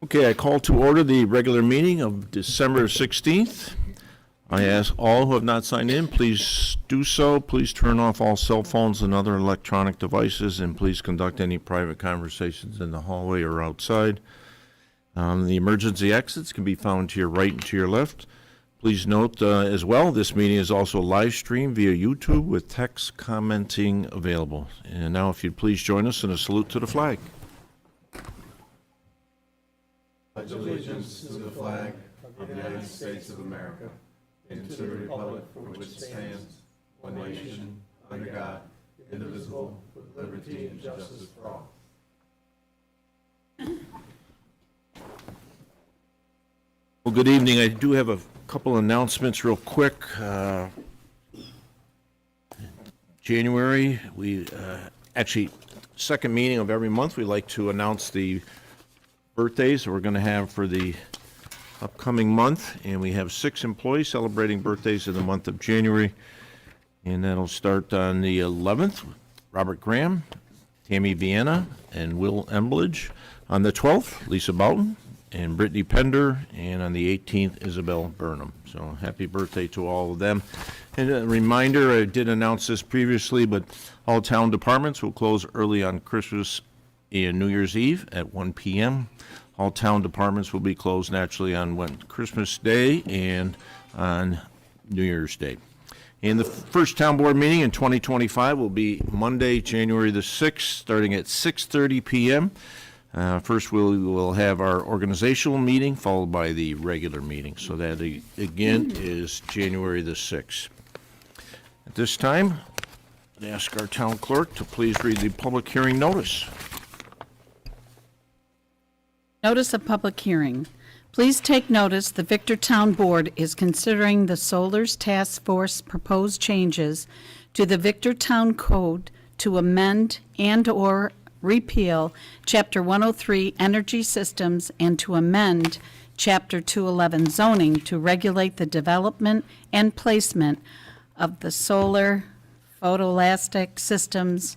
Okay, I call to order the regular meeting of December 16th. I ask all who have not signed in, please do so. Please turn off all cell phones and other electronic devices, and please conduct any private conversations in the hallway or outside. The emergency exits can be found to your right and to your left. Please note as well, this meeting is also live streamed via YouTube with text commenting available. And now if you'd please join us in a salute to the flag. Pledge allegiance to the flag of the United States of America and to the republic for which it stands, one nation, under God, indivisible, with liberty and justice for all. Well, good evening. I do have a couple announcements real quick. January, we actually, second meeting of every month, we like to announce the birthdays that we're going to have for the upcoming month, and we have 6 employees celebrating birthdays in the month of January, and that'll start on the 11th, Robert Graham, Tammy Vienna, and Will Embledge. On the 12th, Lisa Boughton and Brittany Pender, and on the 18th, Isabel Burnham. So happy birthday to all of them. And a reminder, I did announce this previously, but all town departments will close early on Christmas and New Year's Eve at 1 p.m. All town departments will be closed naturally on Christmas Day and on New Year's Day. And the first town board meeting in 2025 will be Monday, January the 6th, starting at 6:30 p.m. First, we will have our organizational meeting, followed by the regular meeting. So that, again, is January the 6th. At this time, I ask our town clerk to please read the public hearing notice. Notice of public hearing. Please take notice the Victortown Board is considering the Solars Task Force proposed changes to the Victortown Code to amend and/or repeal Chapter 103 Energy Systems and to amend Chapter 211 Zoning to regulate the development and placement of the solar photovoltaic systems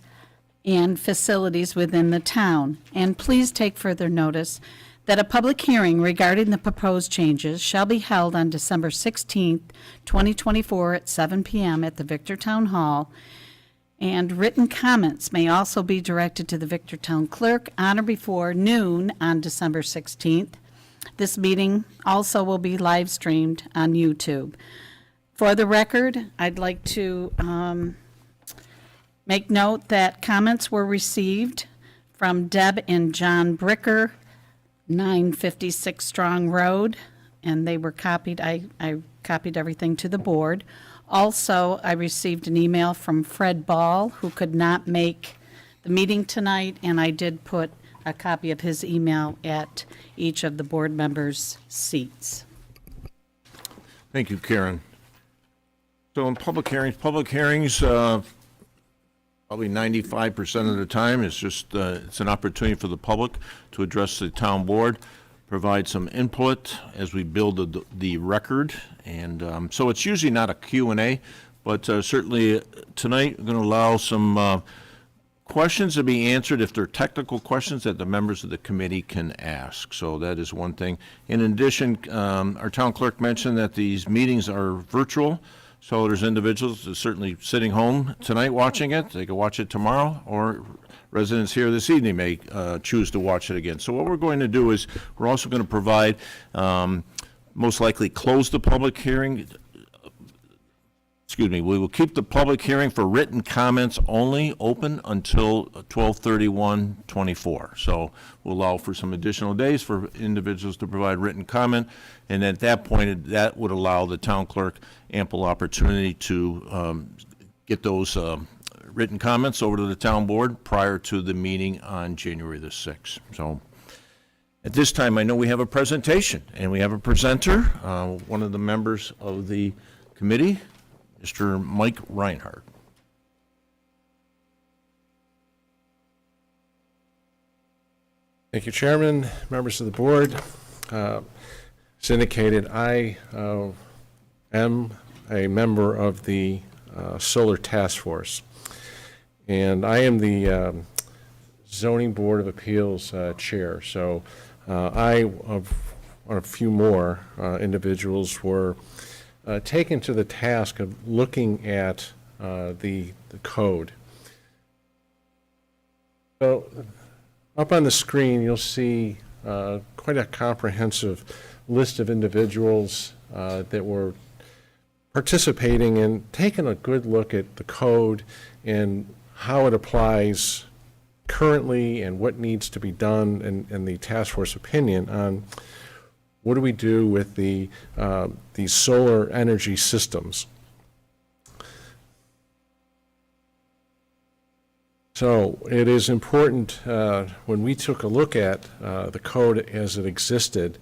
and facilities within the town. And please take further notice that a public hearing regarding the proposed changes shall be held on December 16th, 2024 at 7 p.m. at the Victortown Hall, and written comments may also be directed to the Victortown Clerk on or before noon on December 16th. This meeting also will be live streamed on YouTube. For the record, I'd like to make note that comments were received from Deb and John Bricker, 956 Strong Road, and they were copied. I copied everything to the board. Also, I received an email from Fred Ball, who could not make the meeting tonight, and I did put a copy of his email at each of the board members' seats. Thank you, Karen. So in public hearings, probably 95% of the time is just, it's an opportunity for the public to address the town board, provide some input as we build the record. And so it's usually not a Q&A, but certainly tonight we're going to allow some questions to be answered if they're technical questions that the members of the committee can ask. So that is one thing. In addition, our town clerk mentioned that these meetings are virtual. So there's individuals that are certainly sitting home tonight watching it. They can watch it tomorrow, or residents here this evening may choose to watch it again. So what we're going to do is we're also going to provide, most likely close the public hearing. We will keep the public hearing for written comments only open until 12/31/24. So we'll allow for some additional days for individuals to provide written comment, and at that point, that would allow the town clerk ample opportunity to get those written comments over to the town board prior to the meeting on January the 6th. So at this time, I know we have a presentation, and we have a presenter, one of the members of the committee, Mr. Mike Reinhardt. Thank you, Chairman, members of the board. As indicated, I am a member of the Solar Task Force, and I am the Zoning Board of Appeals Chair. So a few more individuals were taken to the task of looking at the code. So up on the screen, you'll see quite a comprehensive list of individuals that were participating in taking a good look at the code and how it applies currently and what needs to be done, and the task force opinion on what do we do with these solar energy systems. So it is important when we took a look at the code as it existed,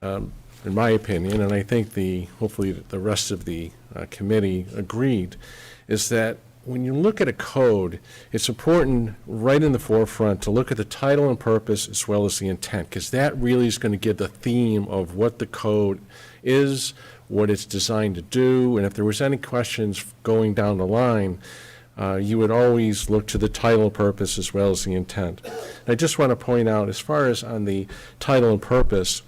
in my opinion, and I think hopefully the rest of the committee agreed, is that when you look at a code, it's important right in the forefront to look at the title and purpose as well as the intent, because that really is going to give the theme of what the code is, what it's designed to do, and if there was any questions going down the line, you would always look to the title and purpose as well as the intent. And I just want to point out, as far as on the title and purpose,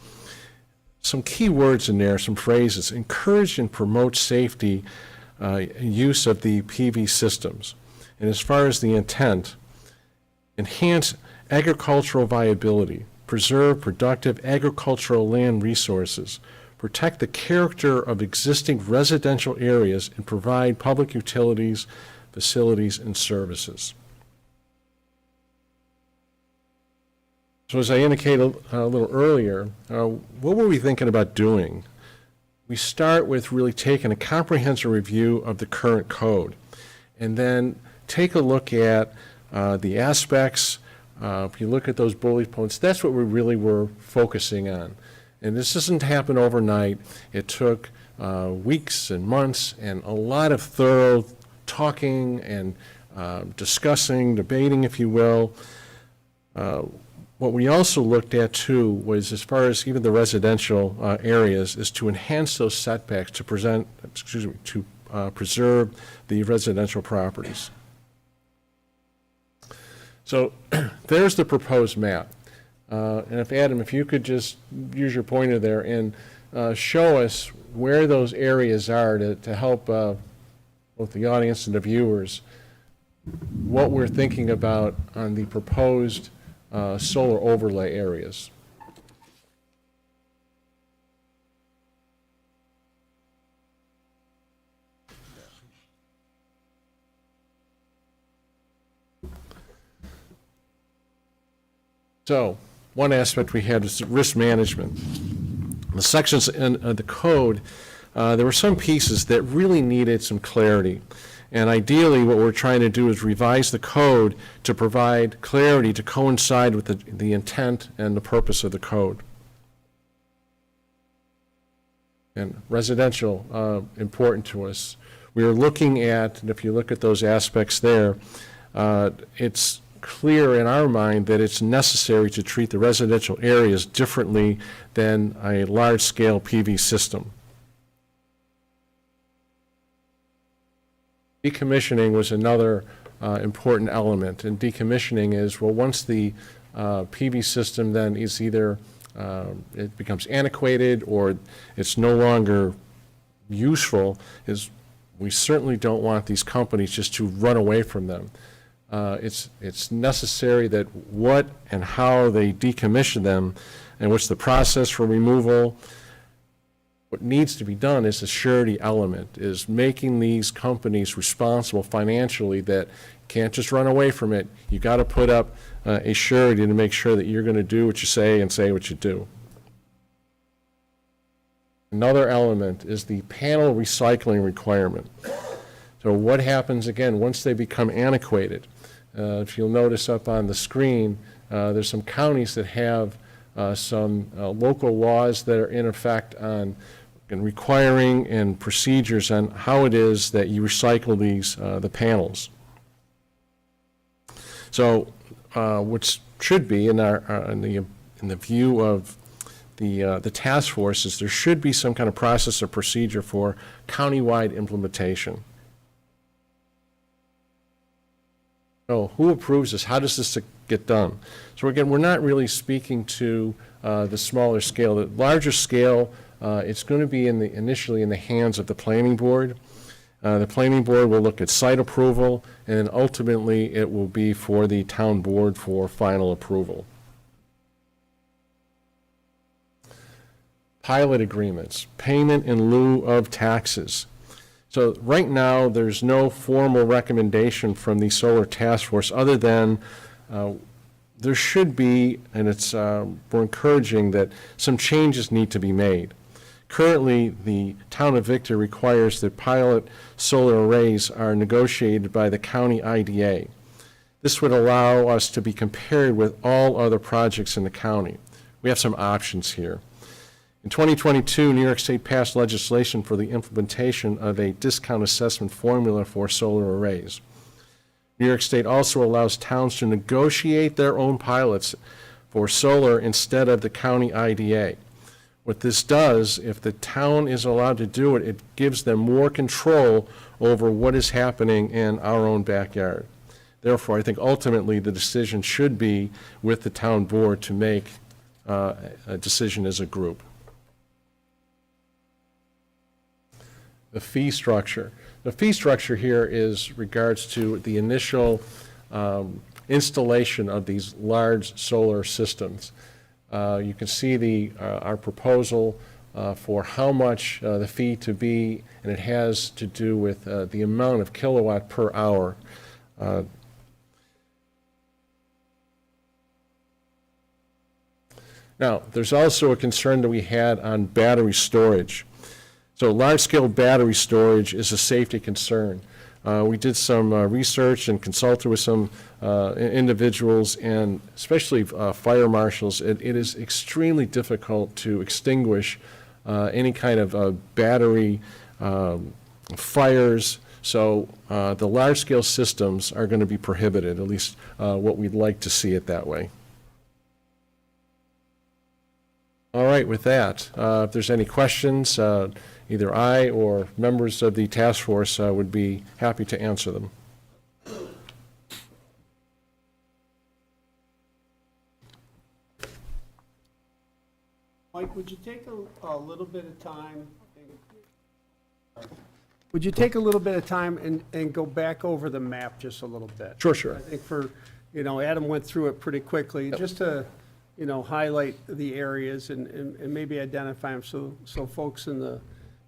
some key words in there, some phrases: encourage and promote safety use of the PV systems. And as far as the intent, enhance agricultural viability, preserve productive agricultural land resources, protect the character of existing residential areas, and provide public utilities, facilities, and services. So as I indicated a little earlier, what were we thinking about doing? We start with really taking a comprehensive review of the current code, and then take a look at the aspects. If you look at those bullet points, that's what we really were focusing on. And this doesn't happen overnight. It took weeks and months and a lot of thorough talking and discussing, debating, if you will. What we also looked at, too, was, as far as even the residential areas, is to enhance those setbacks to preserve the residential properties. So there's the proposed map. And if Adam, if you could just use your pointer there and show us where those areas are to help both the audience and the viewers what we're thinking about on the proposed solar overlay areas. So, one aspect we had is risk management. The sections in the code, there were some pieces that really needed some clarity. And ideally, what we're trying to do is revise the code to provide clarity to coincide with the intent and the purpose of the code. And residential, important to us. We are looking at, and if you look at those aspects there, it's clear in our mind that it's necessary to treat the residential areas differently than a large-scale PV system. Decommissioning was another important element, and decommissioning is, well, once the PV system then is either it becomes antiquated or it's no longer useful, is we certainly don't want these companies just to run away from them. It's necessary that what and how they decommission them and what's the process for removal. What needs to be done is the surety element, is making these companies responsible financially, that can't just run away from it. You got to put up a surety to make sure that you're going to do what you say and say what you do. Another element is the panel recycling requirement. So what happens, again, once they become antiquated? If you'll notice up on the screen, there's some counties that have some local laws that are in effect on and requiring and procedures on how it is that you recycle these the panels. So what should be in the view of the task force is there should be some kind of process or procedure for countywide implementation. So who approves this? How does this get done. So again, we're not really speaking to the smaller scale. The larger scale, it's going to be initially in the hands of the planning board. The planning board will look at site approval, and ultimately it will be for the town board for final approval. Pilot agreements, payment in lieu of taxes. So right now, there's no formal recommendation from the Solar Task Force other than there should be, and we're encouraging that some changes need to be made. Currently, the town of Victor requires that pilot solar arrays are negotiated by the county IDA. This would allow us to be compared with all other projects in the county. We have some options here. In 2022, New York State passed legislation for the implementation of a discount assessment formula for solar arrays. New York State also allows towns to negotiate their own pilots for solar instead of the county IDA. What this does, if the town is allowed to do it, it gives them more control over what is happening in our own backyard. Therefore, I think ultimately the decision should be with the town board to make a decision as a group. The fee structure. The fee structure here is regards to the initial installation of these large solar systems. You can see our proposal for how much the fee to be, and it has to do with the amount of kilowatt per hour. Now, there's also a concern that we had on battery storage. So large-scale battery storage is a safety concern. We did some research and consulted with some individuals, and especially fire marshals. It is extremely difficult to extinguish any kind of battery fires. So the large-scale systems are going to be prohibited, at least what we'd like to see it that way. All right, with that, if there's any questions, either I or members of the task force would be happy to answer them. Mike, would you take a little bit of time? Would you take a little bit of time and go back over the map just a little bit? Sure, sure. I think Adam went through it pretty quickly, just to, highlight the areas and maybe identify them so folks in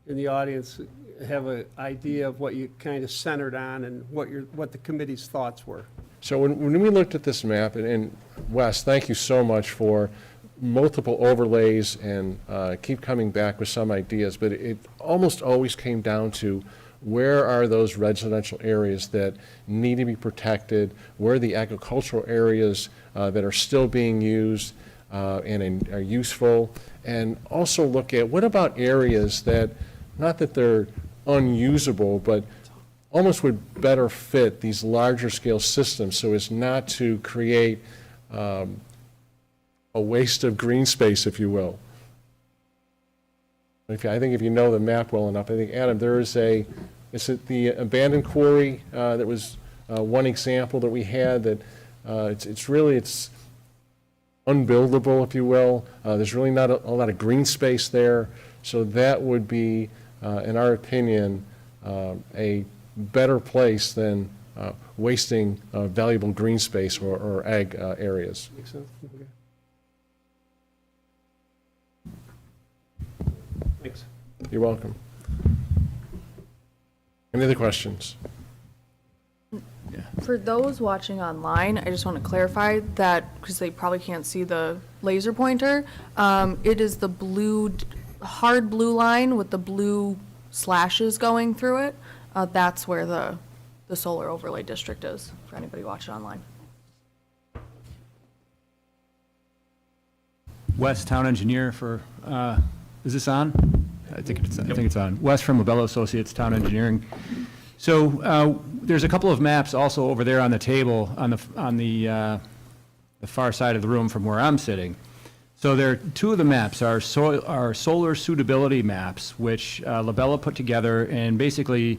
the audience have an idea of what you kind of centered on and what the committee's thoughts were. So when we looked at this map, and Wes, thank you so much for multiple overlays and keep coming back with some ideas, but it almost always came down to where are those residential areas that need to be protected, where are the agricultural areas that are still being used and are useful, and also look at what about areas that, not that they're unusable, but almost would better fit these larger scale systems so as not to create a waste of green space, if you will. I think if you know the map well enough, I think, Adam, there is the abandoned quarry that was one example that we had that it's unbuildable, if you will. There's really not a lot of green space there, so that would be, in our opinion, a better place than wasting valuable green space or ag areas. Make sense? Okay. Thanks. You're welcome. Any other questions? For those watching online, I just want to clarify that, because they probably can't see the laser pointer, it is the hard blue line with the blue slashes going through it. That's where the solar overlay district is, for anybody watching online. Wes, town engineer for, is this on? I think it's on. Wes from Lobello Associates, town engineering. So there's a couple of maps also over there on the table on the far side of the room from where I'm sitting. So there, two of the maps are solar suitability maps, which Lobello put together, and basically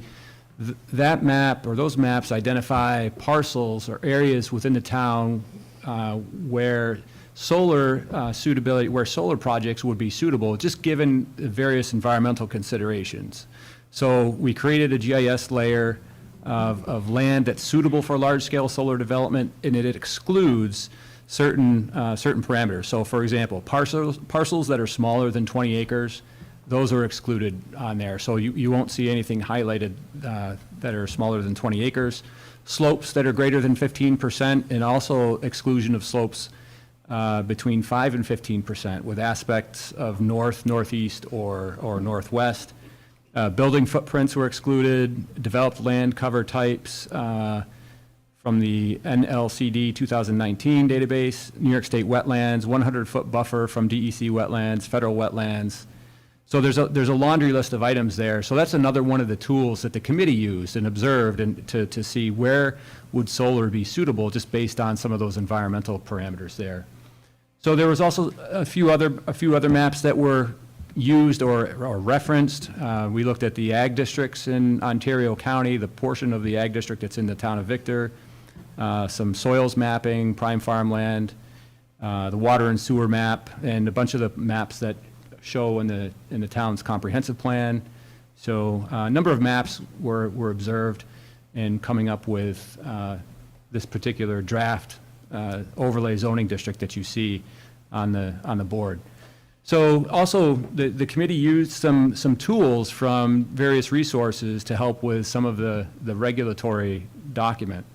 that map or those maps identify parcels or areas within the town where solar suitability, where solar projects would be suitable, just given the various environmental considerations. So we created a GIS layer of land that's suitable for large-scale solar development, and it excludes certain parameters. So for example, parcels that are smaller than 20 acres, those are excluded on there. So you won't see anything highlighted that are smaller than 20 acres. Slopes that are greater than 15%, and also exclusion of slopes between 5 and 15% with aspects of north, northeast, or northwest. Building footprints were excluded, developed land cover types from the NLCD 2019 database, New York State wetlands, 100-foot buffer from DEC wetlands, federal wetlands. So there's a laundry list of items there. So that's another one of the tools that the committee used and observed and to see where would solar be suitable just based on some of those environmental parameters there. So there was also a few other maps that were used or referenced. We looked at the ag districts in Ontario County, the portion of the ag district that's in the town of Victor, some soils mapping, prime farmland, the water and sewer map, and a bunch of the maps that show in the town's comprehensive plan. So a number of maps were observed in coming up with this particular draft overlay zoning district that you see on the board. So also the committee used some tools from various resources to help with some of the regulatory document.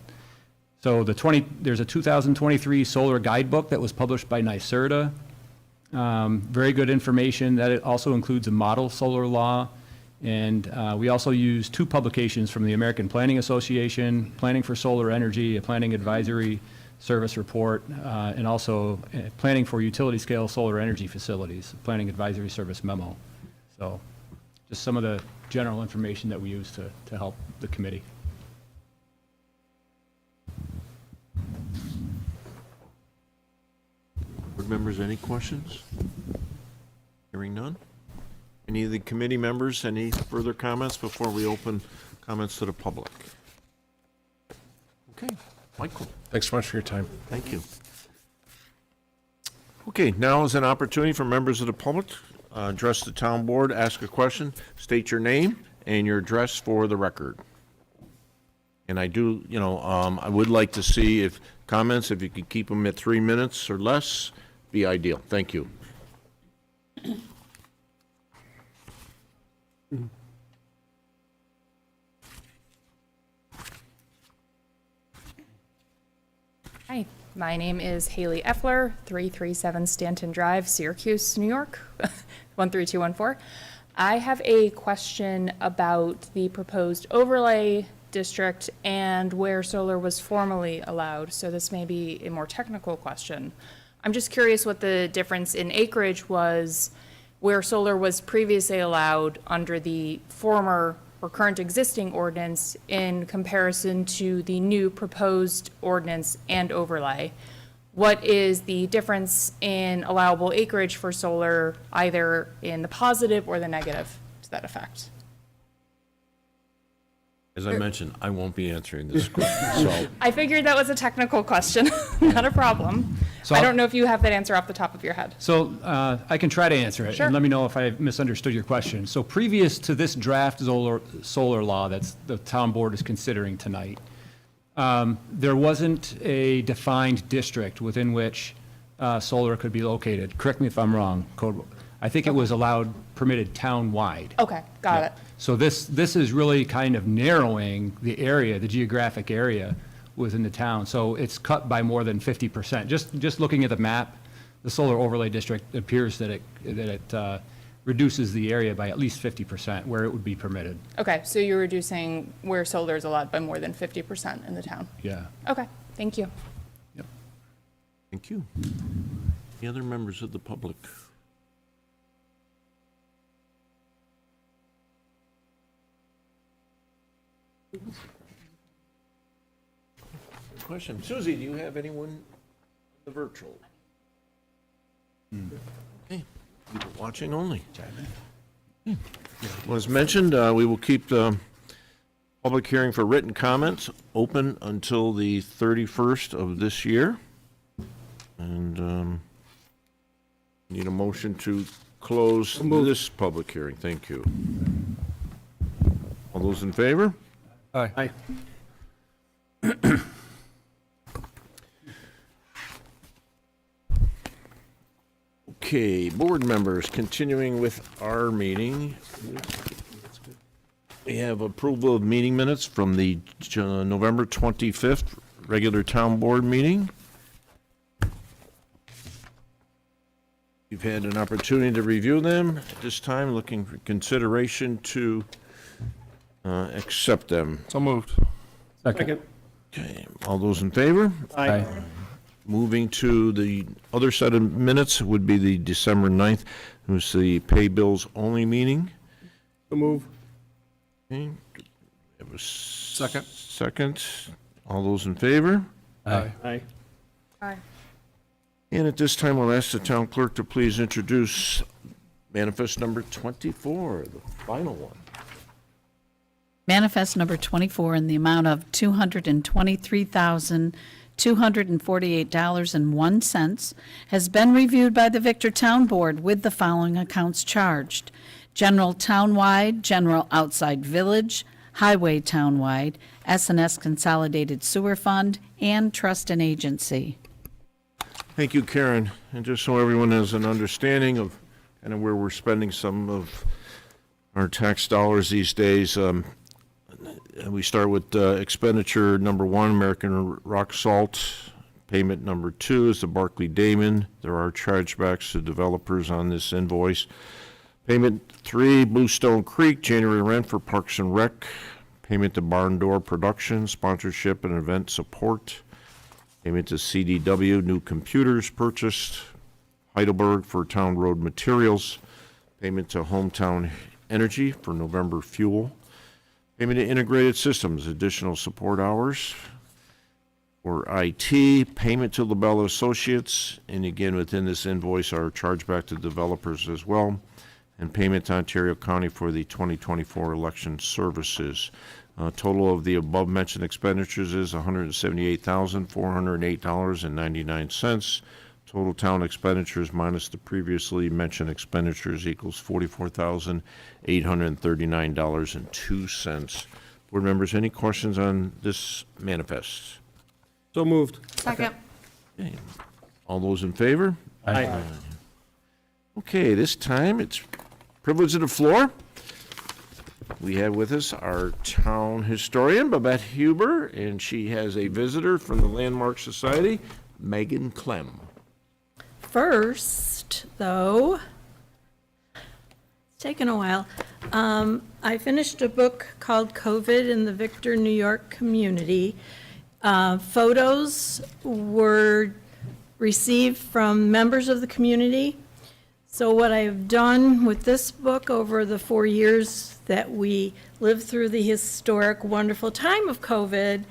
So there's a 2023 solar guidebook that was published by NYSERDA. Very good information. That it also includes a model solar law. And we also use 2 publications from the American Planning Association, Planning for Solar Energy, a planning advisory service report, and also Planning for Utility Scale Solar Energy Facilities, Planning Advisory Service memo. So just some of the general information that we use to help the committee. Board members, any questions? Hearing none? Any of the committee members, any further comments before we open comments to the public? Okay, Michael, Thanks so much for your time. thank you. Okay, now is an opportunity for members of the public, address the town board, ask a question, state your name and your address for the record. And I do, I would like to see if comments, if you could keep them at 3 minutes or less, be ideal. Thank you. Hi, my name is Haley Effler, 337 Stanton Drive, Syracuse, New York, 13214. I have a question about the proposed overlay district and where solar was formerly allowed. So this may be a more technical question. I'm just curious what the difference in acreage was where solar was previously allowed under the former or current existing ordinance in comparison to the new proposed ordinance and overlay. What is the difference in allowable acreage for solar, either in the positive or the negative to that effect? As I mentioned, I won't be answering this question, so. I figured that was a technical question, not a problem. So I don't know if you have that answer off the top of your head. So I can try to answer it. Sure. And let me know if I misunderstood your question. So previous to this draft solar law that's the town board is considering tonight, there wasn't a defined district within which solar could be located. Correct me if I'm wrong, Code. I think it was allowed, permitted town-wide. Okay, got it. So this is really kind of narrowing the area, the geographic area within the town. So it's cut by more than 50%. Just looking at the map, the solar overlay district appears that it reduces the area by at least 50% where it would be permitted. Okay, so you're reducing where solar is allowed by more than 50% in the town. Yeah. Okay, thank you. Yep. Thank you. Any other members of the public? Question. Susie, do you have anyone on the virtual? Okay, people watching only. Well, as mentioned, we will keep the public hearing for written comments open until the 31st of this year. And need a motion to close this public hearing. Thank you. All those in favor? Aye. Okay, board members, continuing with our meeting. We have approval of meeting minutes from the November 25th regular town board meeting. You've had an opportunity to review them. At this time, looking for consideration to accept them. So moved. Second. Okay, all those in favor? Aye. Moving to the other set of minutes would be the December 9th, it was the pay bills only meeting. So move. Okay, it was Second. second. All those in favor? Aye. Aye. Aye. And at this time, I'll ask the town clerk to please introduce manifest number 24, the final one. Manifest number 24 in the amount of $223,248.01 has been reviewed by the Victor Town Board with the following accounts charged: general townwide, general outside village, highway townwide, S&S Consolidated Sewer Fund, and trust and agency. Thank you, Karen. And just so everyone has an understanding of kind of where we're spending some of our tax dollars these days, we start with expenditure number 1, American Rock Salt. Payment number 2 is the Barclay Damon. There are chargebacks to developers on this invoice. Payment 3, Bluestone Creek, January rent for Parks and Rec. Payment to Barn Door Production, sponsorship and event support. Payment to CDW, new computers purchased. Heidelberg for town road materials. Payment to Hometown Energy for November fuel. Payment to Integrated Systems, additional support hours for IT. Payment to LaBella Associates, and again, within this invoice are chargeback to developers as well. And payment to Ontario County for the 2024 election services. Total of the above-mentioned expenditures is $178,408.99. Total town expenditures minus the previously mentioned expenditures equals $44,839.02. Board members, any questions on this manifest? So moved. Second. Okay. All those in favor? Aye. Okay, this time it's privilege of the floor. We have with us our town historian, Babette Huber, and she has a visitor from the Landmark Society, Megan Clem. First, though, it's taken a while. I finished a book called COVID in the Victor, New York Community. Photos were received from members of the community. So what I've done with this book over the 4 years that we lived through the historic, wonderful time of COVID,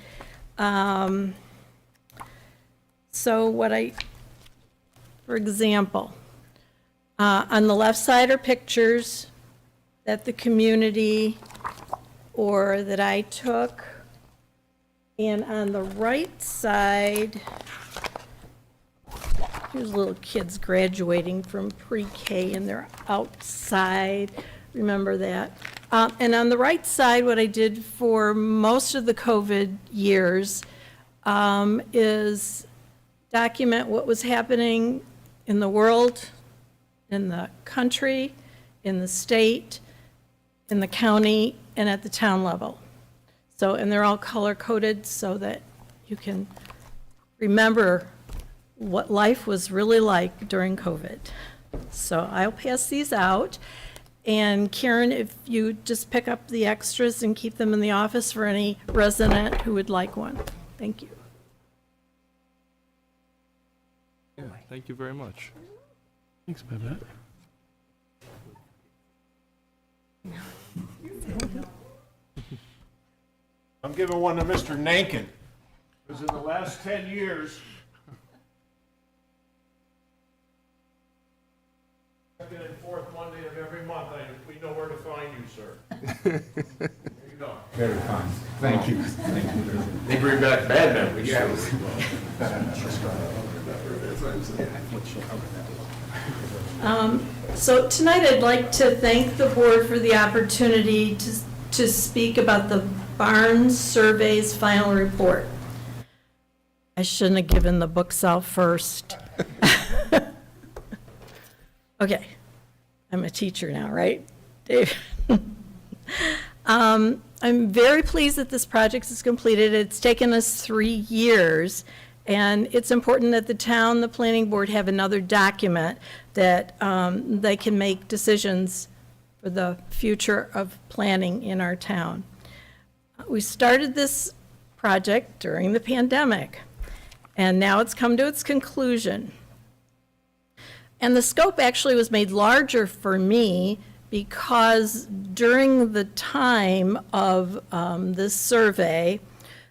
for example, on the left side are pictures that the community or that I took. And on the right side, here's little kids graduating from pre-K and they're outside. Remember that? And on the right side, what I did for most of the COVID years is document what was happening in the world, in the country, in the state, in the county, and at the town level. So, and they're all color-coded so that you can remember what life was really like during COVID. So I'll pass these out. And Karen, if you just pick up the extras and keep them in the office for any resident who would like one. Thank you. Yeah, thank you very much. Thanks, Babette. I'm giving one to Mr. Nankin, because in the last 10 years, second and fourth Monday of every month, we know where to find you, sir. There you go. Very kind. Thank you. They bring back bad memories. So tonight I'd like to thank the board for the opportunity to speak about the Barnes Survey's final report. I shouldn't have given the books out first. Okay, I'm a teacher now, right, Dave? I'm very pleased that this project is completed. It's taken us 3 years, and it's important that the town, the planning board have another document that they can make decisions for the future of planning in our town. We started this project during the pandemic, and now it's come to its conclusion. And the scope actually was made larger for me because during the time of this survey,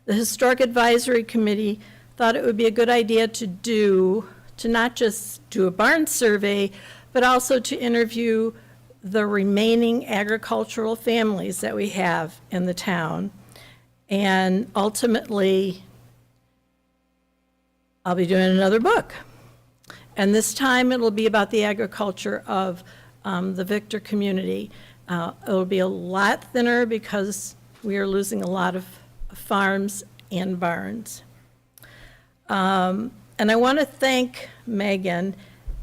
the Historic Advisory Committee thought it would be a good idea to not just do a barn survey, but also to interview the remaining agricultural families that we have in the town. And ultimately, I'll be doing another book. And this time it'll be about the agriculture of the Victor community. It'll be a lot thinner because we are losing a lot of farms and barns. And I want to thank Megan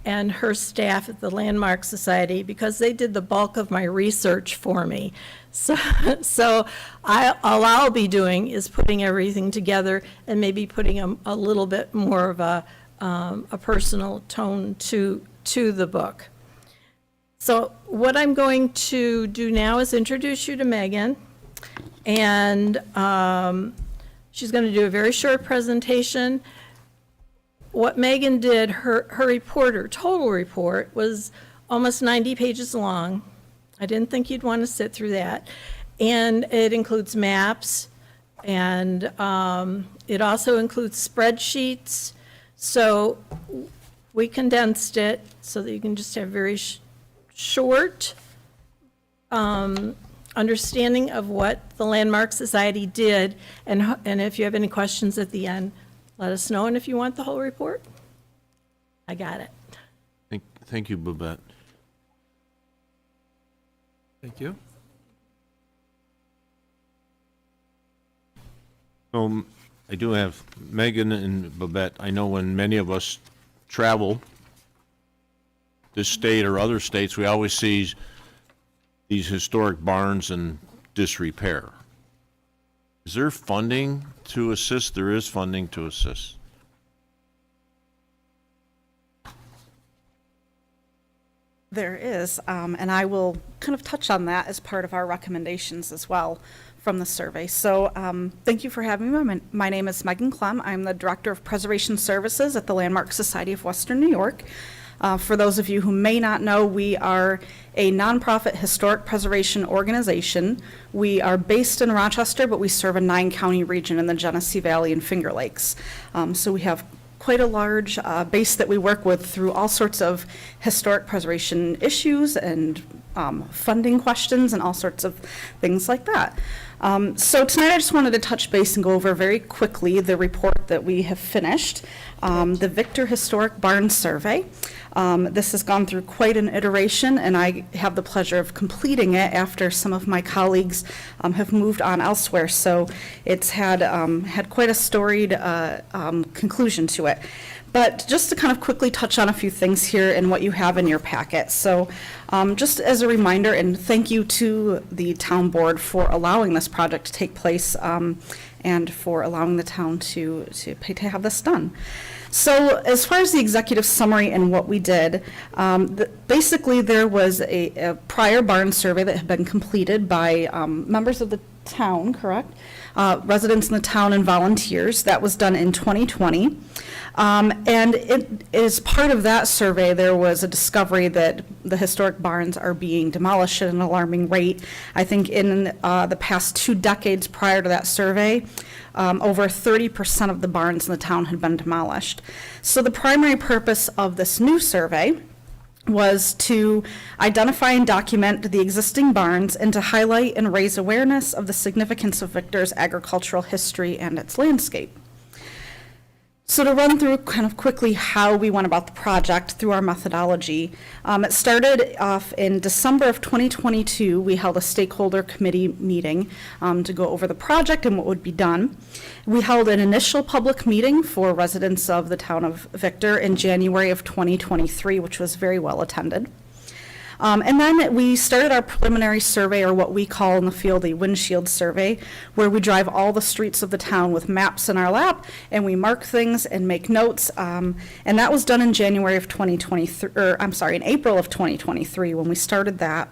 and her staff at the Landmark Society because they did the bulk of my research for me. So all I'll be doing is putting everything together and maybe putting a little bit more of a personal tone to the book. So what I'm going to do now is introduce you to Megan, and she's going to do a very short presentation. What Megan did, her report, her total report, was almost 90 pages long. I didn't think you'd want to sit through that. And it includes maps, and it also includes spreadsheets. So we condensed it so that you can just have very short understanding of what the Landmark Society did. And if you have any questions at the end, let us know. And if you want the whole report, I got it. Thank you, Babette. Thank you. I do have Megan and Babette. I know when many of us travel this state or other states, we always see these historic barns in disrepair. Is there funding to assist? There is funding to assist. There is, and I will kind of touch on that as part of our recommendations as well from the survey. So thank you for having me. My name is Megan Clem. I'm the Director of Preservation Services at the Landmark Society of Western New York. For those of you who may not know, we are a nonprofit historic preservation organization. We are based in Rochester, but we serve a 9-county region in the Genesee Valley and Finger Lakes. So we have quite a large base that we work with through all sorts of historic preservation issues and funding questions and all sorts of things like that. So tonight I just wanted to touch base and go over very quickly the report that we have finished, the Victor Historic Barn Survey. This has gone through quite an iteration, and I have the pleasure of completing it after some of my colleagues have moved on elsewhere. So it's had quite a storied conclusion to it. But just to kind of quickly touch on a few things here in what you have in your packet. So just as a reminder, and thank you to the town board for allowing this project to take place and for allowing the town to have this done. So as far as the executive summary and what we did, basically there was a prior barn survey that had been completed by members of the town, correct? Residents in the town and volunteers. That was done in 2020. And as part of that survey, there was a discovery that the historic barns are being demolished at an alarming rate. I think in the past 2 decades prior to that survey, over 30% of the barns in the town had been demolished. So the primary purpose of this new survey was to identify and document the existing barns and to highlight and raise awareness of the significance of Victor's agricultural history and its landscape. So to run through kind of quickly how we went about the project through our methodology, it started off in December of 2022. We held a stakeholder committee meeting to go over the project and what would be done. We held an initial public meeting for residents of the town of Victor in January of 2023, which was very well attended. And then we started our preliminary survey, or what we call in the field a windshield survey, where we drive all the streets of the town with maps in our lap, and we mark things and make notes. And that was done in January of 2023, or I'm sorry, in April of 2023 when we started that.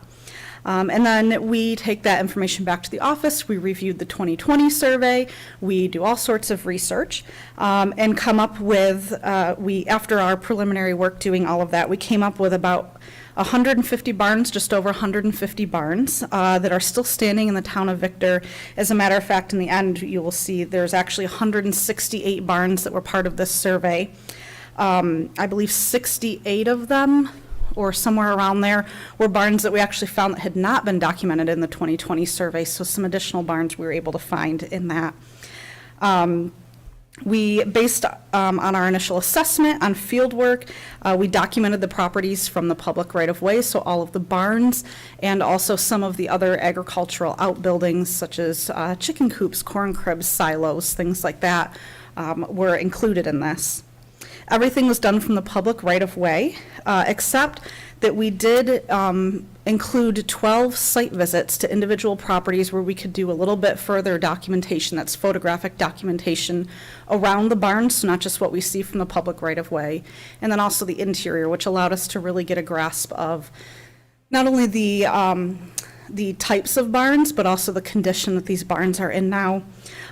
And then we take that information back to the office. We reviewed the 2020 survey. We do all sorts of research and come up with, after our preliminary work doing all of that, we came up with about 150 barns, just over 150 barns that are still standing in the town of Victor. As a matter of fact, in the end, you will see there's actually 168 barns that were part of this survey. I believe 68 of them, or somewhere around there, were barns that we actually found that had not been documented in the 2020 survey, so some additional barns we were able to find in that. We based on our initial assessment on field work. We documented the properties from the public right-of-way, so all of the barns and also some of the other agricultural outbuildings such as chicken coops, corn cribs, silos, things like that were included in this. Everything was done from the public right-of-way, except that we did include 12 site visits to individual properties where we could do a little bit further documentation, that's photographic documentation around the barns, so not just what we see from the public right-of-way, and then also the interior, which allowed us to really get a grasp of not only the types of barns, but also the condition that these barns are in now.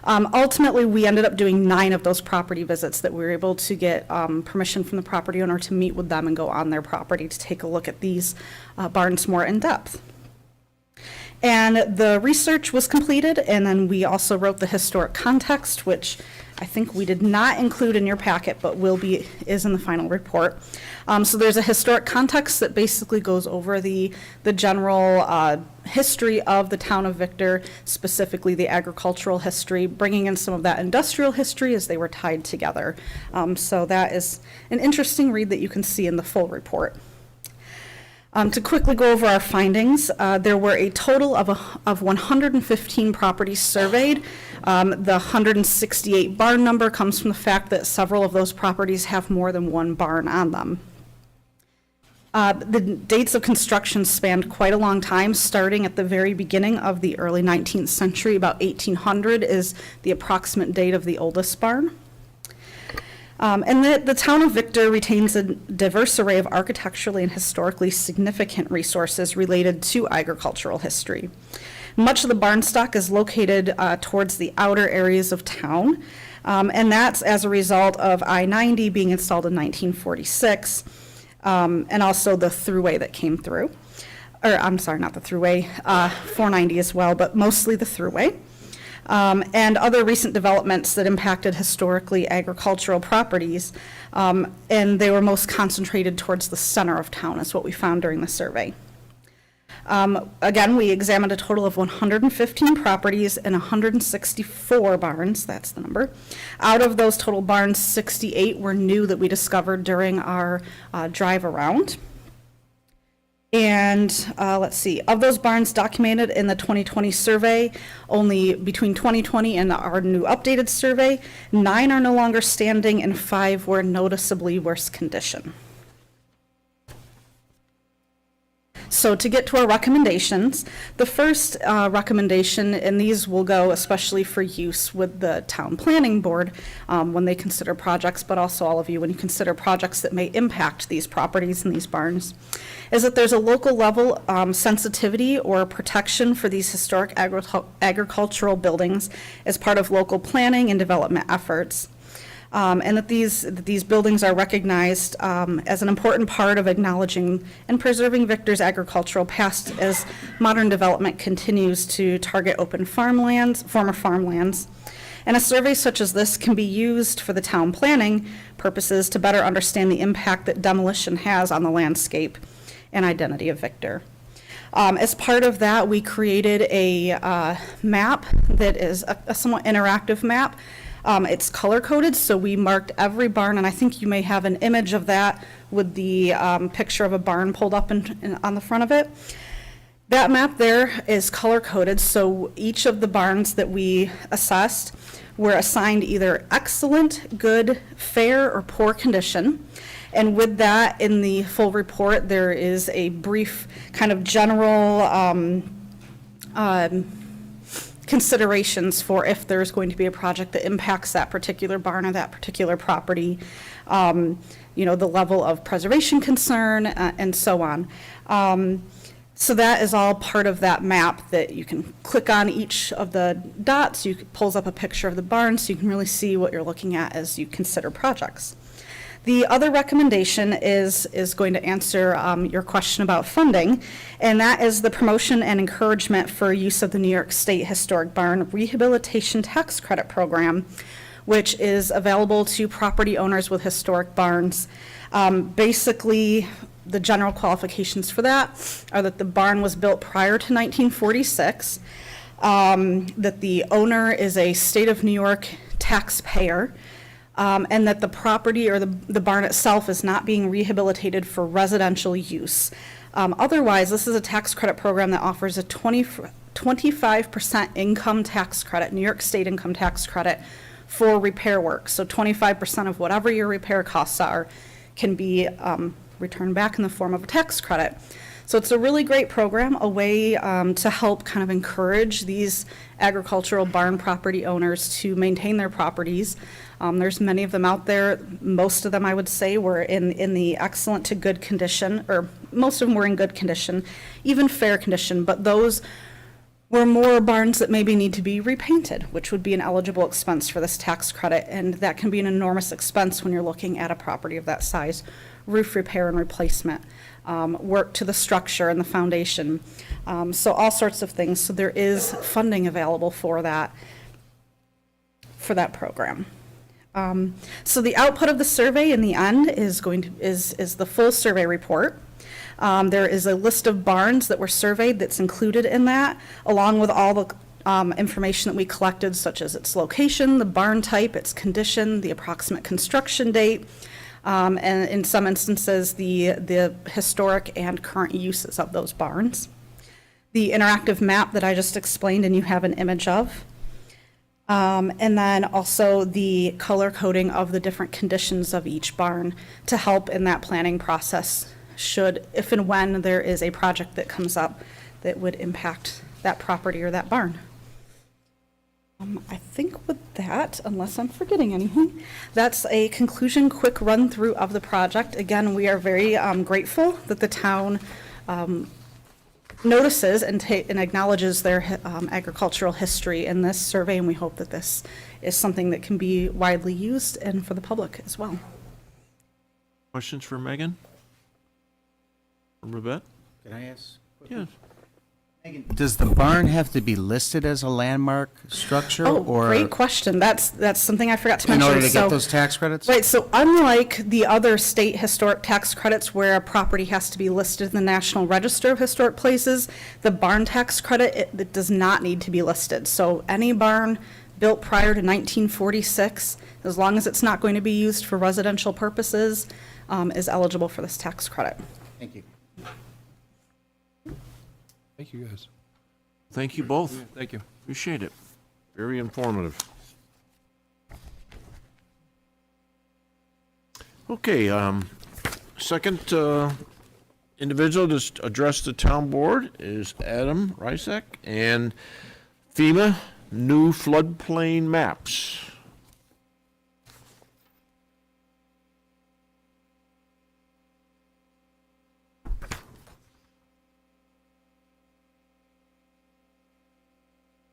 Ultimately, we ended up doing 9 of those property visits that we were able to get permission from the property owner to meet with them and go on their property to take a look at these barns more in depth. And the research was completed, and then we also wrote the historic context, which I think we did not include in your packet, but is in the final report. So there's a historic context that basically goes over the general history of the town of Victor, specifically the agricultural history, bringing in some of that industrial history as they were tied together. So that is an interesting read that you can see in the full report. To quickly go over our findings, there were a total of 115 properties surveyed. The 168 barn number comes from the fact that several of those properties have more than one barn on them. The dates of construction spanned quite a long time, starting at the very beginning of the early 19th century. About 1800 is the approximate date of the oldest barn. And the town of Victor retains a diverse array of architecturally and historically significant resources related to agricultural history. Much of the barn stock is located towards the outer areas of town, and that's as a result of I-90 being installed in 1946, and also the thruway that came through. Or, I'm sorry, not the thruway, 490 as well, but mostly the thruway. And other recent developments that impacted historically agricultural properties, and they were most concentrated towards the center of town, is what we found during the survey. Again, we examined a total of 115 properties and 164 barns, that's the number. Out of those total barns, 68 were new that we discovered during our drive around. And let's see, of those barns documented in the 2020 survey, only between 2020 and our new updated survey, 9 are no longer standing and 5 were in noticeably worse condition. So to get to our recommendations, the first recommendation, and these will go especially for use with the town planning board when they consider projects, but also all of you when you consider projects that may impact these properties and these barns, is that there's a local level sensitivity or protection for these historic agricultural buildings as part of local planning and development efforts. And that these buildings are recognized as an important part of acknowledging and preserving Victor's agricultural past as modern development continues to target open farmlands, former farmlands. And a survey such as this can be used for the town planning purposes to better understand the impact that demolition has on the landscape and identity of Victor. As part of that, we created a map that is a somewhat interactive map It's color-coded, so we marked every barn, and I think you may have an image of that with the picture of a barn pulled up on the front of it. That map there is color-coded, so each of the barns that we assessed were assigned either excellent, good, fair, or poor condition. And with that, in the full report, there is a brief kind of general considerations for if there's going to be a project that impacts that particular barn or that particular property, you know, the level of preservation concern, and so on. So that is all part of that map that you can click on each of the dots. It pulls up a picture of the barn so you can really see what you're looking at as you consider projects. The other recommendation is going to answer your question about funding, and that is the promotion and encouragement for use of the New York State Historic Barn Rehabilitation Tax Credit Program, which is available to property owners with historic barns. Basically, the general qualifications for that are that the barn was built prior to 1946, that the owner is a state of New York taxpayer, and that the property or the barn itself is not being rehabilitated for residential use. Otherwise, this is a tax credit program that offers a 25% income tax credit, New York State income tax credit, for repair work. So 25% of whatever your repair costs are can be returned back in the form of a tax credit. So it's a really great program, a way to help kind of encourage these agricultural barn property owners to maintain their properties. There's many of them out there. Most of them, I would say, were in the excellent to good condition, or most of them were in good condition, even fair condition, but those were more barns that maybe need to be repainted, which would be an eligible expense for this tax credit, and that can be an enormous expense when you're looking at a property of that size. Roof repair and replacement, work to the structure and the foundation, so all sorts of things. So there is funding available for that program. So the output of the survey in the end is the full survey report. There is a list of barns that were surveyed that's included in that, along with all the information that we collected, such as its location, the barn type, its condition, the approximate construction date, and in some instances, the historic and current uses of those barns. The interactive map that I just explained and you have an image of. And then also the color coding of the different conditions of each barn to help in that planning process if and when there is a project that comes up that would impact that property or that barn. I think with that, unless I'm forgetting anything, that's a conclusion, quick run through of the project. Again, we are very grateful that the town notices and acknowledges their agricultural history in this survey, and we hope that this is something that can be widely used and for the public as well. Questions for Megan? Or Rivette? Can I ask? Yes. Does the barn have to be listed as a landmark structure? Oh, or great question. That's something I forgot to in mention. order to So- get those tax credits? Right, so unlike the other state historic tax credits where a property has to be listed in the National Register of Historic Places, the barn tax credit, it does not need to be listed. So any barn built prior to 1946, as long as it's not going to be used for residential purposes, is eligible for this tax credit. Thank you. Thank you, guys. Thank you both. Thank you. Appreciate it. Very informative. Okay, second individual to address the town board is Adam Rysek and FEMA new floodplain maps.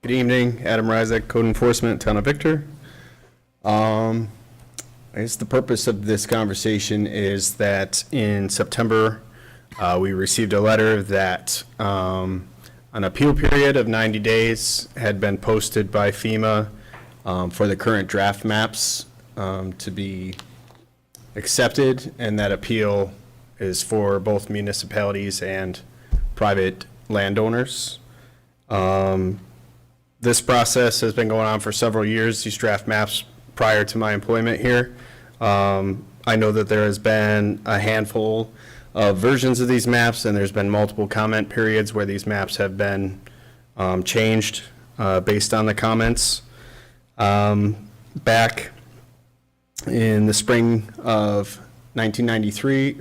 Good evening, Adam Ryzek, Code Enforcement, Town of Victor. I guess the purpose of this conversation is that in September, we received a letter that an appeal period of 90 days had been posted by FEMA for the current draft maps to be accepted, and that appeal is for both municipalities and private landowners. This process has been going on for several years. These draft maps prior to my employment here. I know that there has been a handful of versions of these maps, and there's been multiple comment periods where these maps have been changed based on the comments. Back in the spring of 2023,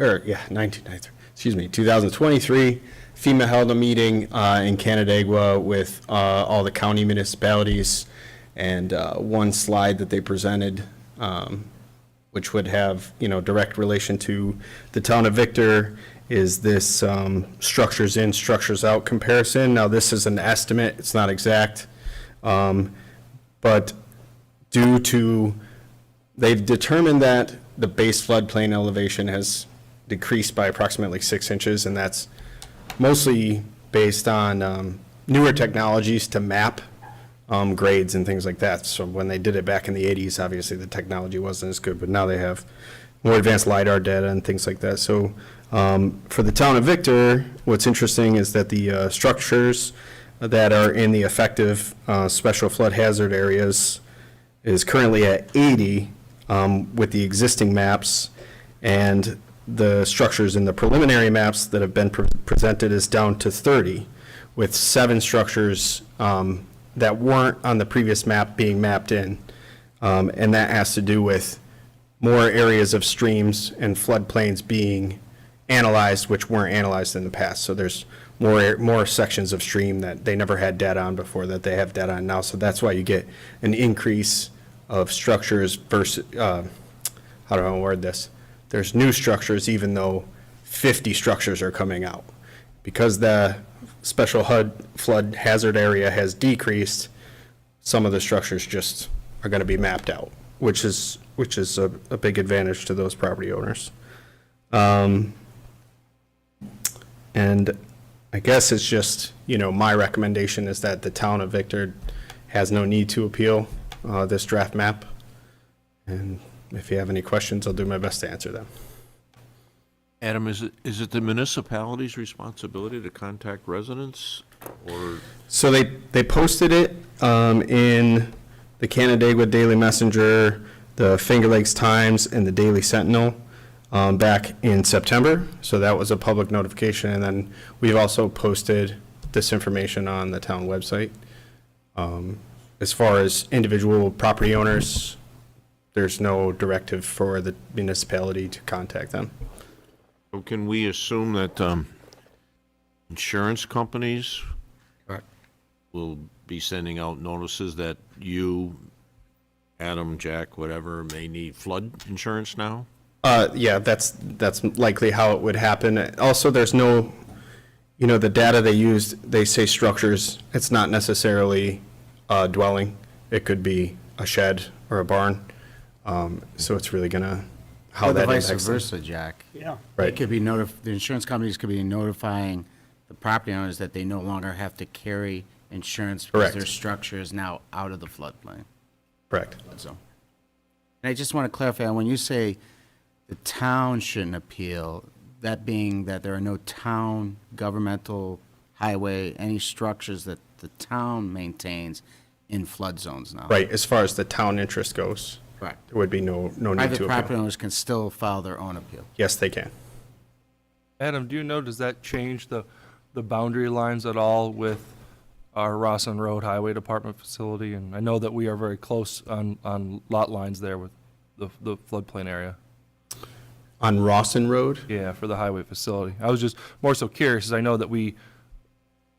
FEMA held a meeting in Canandaigua with all the county municipalities, and one slide that they presented, which would have, direct relation to the town of Victor, is this structures in, structures out comparison. Now, this is an estimate, it's not exact, but due to, they've determined that the base floodplain elevation has decreased by approximately 6 inches, and that's mostly based on newer technologies to map grades and things like that. So when they did it back in the 80s, obviously the technology wasn't as good, but now they have more advanced LiDAR data and things like that. So for the town of Victor, what's interesting is that the structures that are in the effective special flood hazard areas is currently at 80 with the existing maps, and the structures in the preliminary maps that have been presented is down to 30, with 7 structures that weren't on the previous map being mapped in. And that has to do with more areas of streams and floodplains being analyzed, which weren't analyzed in the past. So there's more sections of stream that they never had data on before that they have data on now. So that's why you get an increase of structures versus, how do I word this? There's new structures even though 50 structures are coming out. Because the special flood hazard area has decreased, some of the structures just are going to be mapped out, which is a big advantage to those property owners. And I guess it's just, my recommendation is that the town of Victor has no need to appeal this draft map. And if you have any questions, I'll do my best to answer them. Adam, is it the municipality's responsibility to contact residents, or? So they posted it in the Canandaigua Daily Messenger, the Finger Lakes Times, and the Daily Sentinel back in September. So that was a public notification, and then we've also posted this information on the town website. As far as individual property owners, there's no directive for the municipality to contact them. So can we assume that insurance companies will be sending out notices that you, Adam, Jack, whatever, may need flood insurance now? Yeah, that's likely how it would happen. Also, there's no, the data they used, they say structures. It's not necessarily a dwelling. It could be a shed or a barn. So it's really gonna, how Or the that vice impacts them. versa, Jack. Yeah. Right. It could be the insurance companies could be notifying the property owners that they no longer have to carry insurance because Correct. their structure is now out of the floodplain. Correct. So, and I just want to clarify, when you say the town shouldn't appeal, that being that there are no town governmental highway, any structures that the town maintains in flood zones now. Right, as far as the town interest goes, Correct. there would be no need Private to property appeal. owners can still file their own appeal. Yes, they can. Adam, do you know, does that change the boundary lines at all with our Rosslyn Road Highway Department facility? And I know that we are very close on lot lines there with the floodplain area. On Rawson Road? Yeah, for the highway facility. I was just more so curious, as I know that we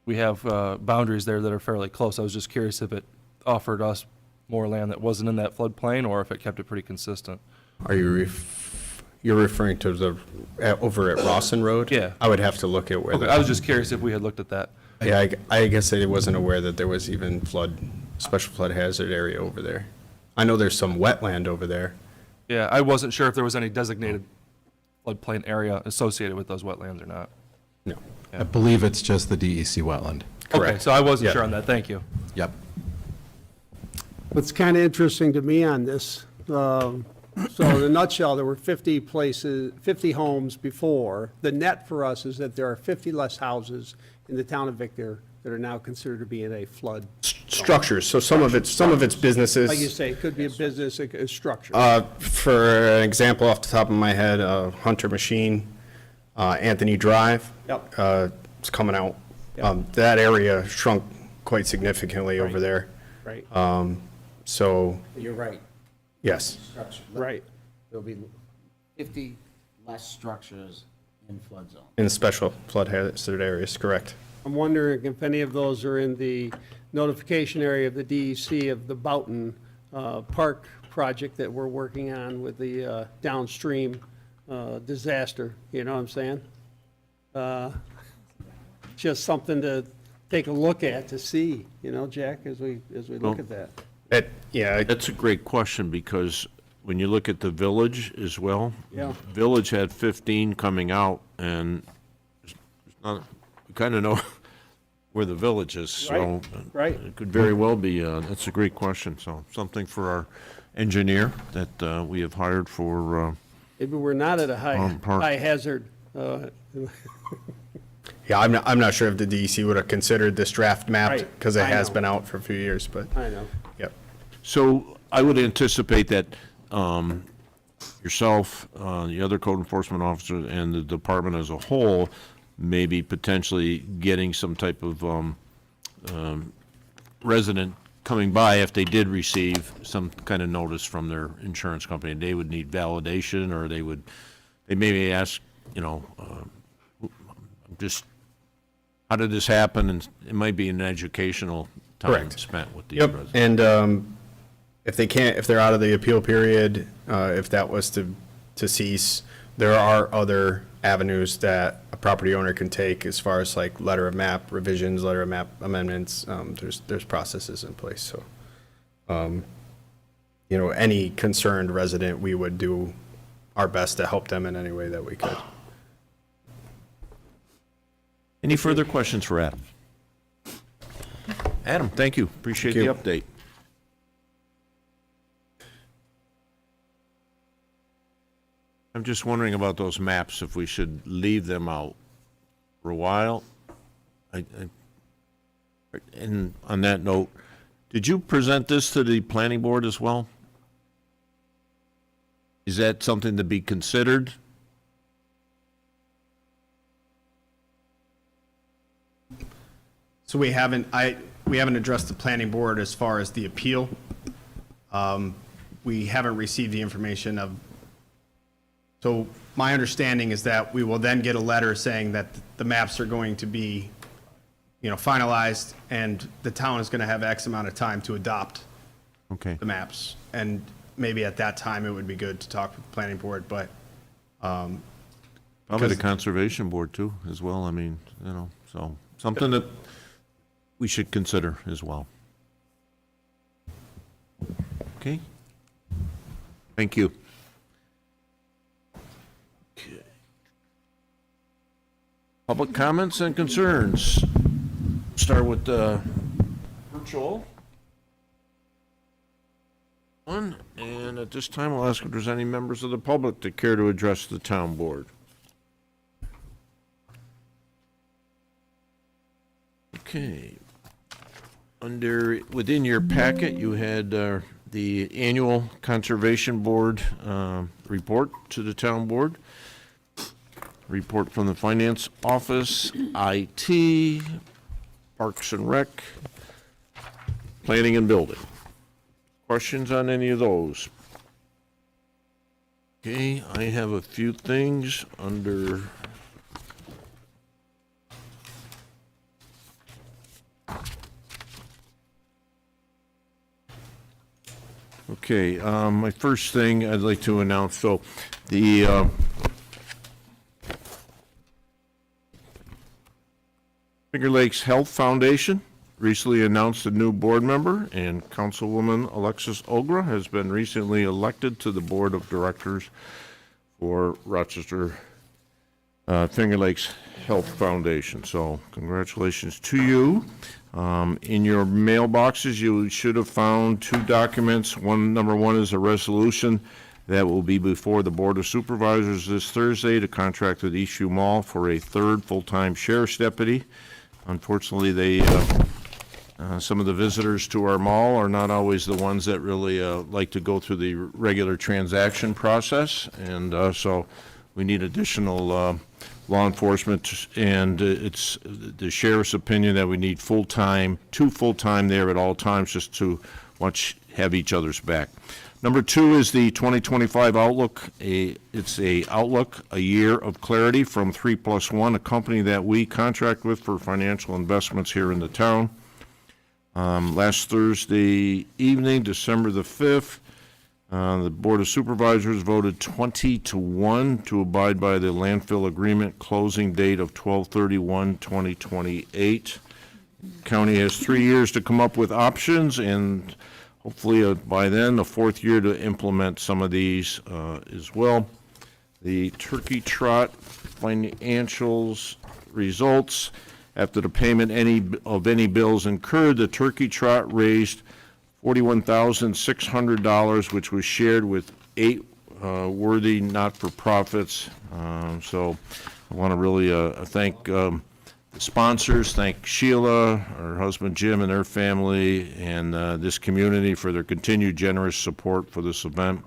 have boundaries there that are fairly close. I was just curious if it offered us more land that wasn't in that floodplain, or if it kept it pretty consistent. Are you you're referring to over at Rawson Road? Yeah. I would have to look at where. Okay, I was just curious if we had looked at that. Yeah, I guess I wasn't aware that there was even special flood hazard area over there. I know there's some wetland over there. Yeah, I wasn't sure if there was any designated floodplain area associated with those wetlands or not. No. I believe it's just the DEC wetland. Okay, Correct. so I wasn't Yeah. sure on that. Thank you. Yep. What's kind of interesting to me on this, so in a nutshell, there were 50 homes before. The net for us is that there are 50 less houses in the town of Victor that are now considered to be in a flood Structures, so some of it's businesses. Like you say, it could be a business, a structure. For an example, off the top of my head, Hunter Machine, Anthony Drive. Yep. It's coming out. Yep. That area shrunk quite significantly over there. Right, So, You're right. yes. right. There'll be 50 less structures in flood zone. In the special flood hazard areas, correct. I'm wondering if any of those are in the notification area of the DEC of the Boughton Park project that we're working on with the downstream disaster, you know what I'm saying? Just something to take a look at to see, you know, Jack, as we look at that. Yeah, That's a great question, because when you look at the village as well. Yeah. Village had 15 coming out, and it's not, we kind of know where the village is, so. Right. It could very well be, that's a great question, so something for our engineer that we have hired for, Maybe we're not at a Park. high hazard. yeah, I'm not sure if the DEC would have considered this draft map, Right. because it I has know. been out for a few years, but, I know. yep. So I would anticipate that yourself, the other code enforcement officer, and the department as a whole, maybe potentially getting some type of resident coming by if they did receive some kind of notice from their insurance company. They would need validation, or they maybe ask, you know, just, how did this happen? And it might be an educational time Correct. spent with these Yep, residents. and if they're out of the appeal period, if that was to cease, there are other avenues that a property owner can take as far as like letter of map revisions, letter of map amendments. There's processes in place, so. You know, any concerned resident, we would do our best to help them in any way that we could. Any further questions for Adam? Adam, thank you. Appreciate the Thank update. I'm just wondering about those maps, if we should leave them out for a while. And on that note, did you present this to the planning board as well? Is that something to be considered? So we haven't addressed the planning board as far as the appeal. We haven't received the information of, so my understanding is that we will then get a letter saying that the maps are going to be, you know, finalized, and the town is going to have X amount of time to adopt Okay. the maps. And maybe at that time, it would be good to talk with the planning board, but, Probably the Because- Conservation Board too, as well, I mean, you know, so, something that we should consider as well. Okay? Thank you. Okay. Public comments and concerns. Start with the virtual one, and at this time, I'll ask if there's any members of the public that care to address the town board. Okay. Within your packet, you had the annual Conservation Board report to the town board, report from the Finance Office, IT, Parks and Rec, Planning and Building. Questions on any of those? Okay, I have a few things under okay, my first thing I'd like to announce, so the Finger Lakes Health Foundation recently announced a new board member, and Councilwoman Alexis Ogra has been recently elected to the Board of Directors for Rochester Finger Lakes Health Foundation. So congratulations to you. In your mailboxes, you should have found two documents. Number one is a resolution that will be before the Board of Supervisors this Thursday to contract with Eastview Mall for a third full-time sheriff's deputy. Unfortunately, they Some of the visitors to our mall are not always the ones that really like to go through the regular transaction process, and so we need additional law enforcement, and it's the sheriff's opinion that we need two full-time there at all times, just to have each other's back. Number 2 is the 2025 Outlook. It's a Outlook, a year of clarity from 3+1, a company that we contract with for financial investments here in the town. Last Thursday evening, December the 5th, the Board of Supervisors voted 20-1 to abide by the landfill agreement closing date of 12/31/2028. County has 3 years to come up with options, and hopefully by then, a 4th year to implement some of these as well. The Turkey Trot financials results. After the payment of any bills incurred, the Turkey Trot raised $41,600, which was shared with 8 worthy not-for-profits. So I want to really thank the sponsors, thank Sheila, her husband Jim, and their family, and this community for their continued generous support for this event.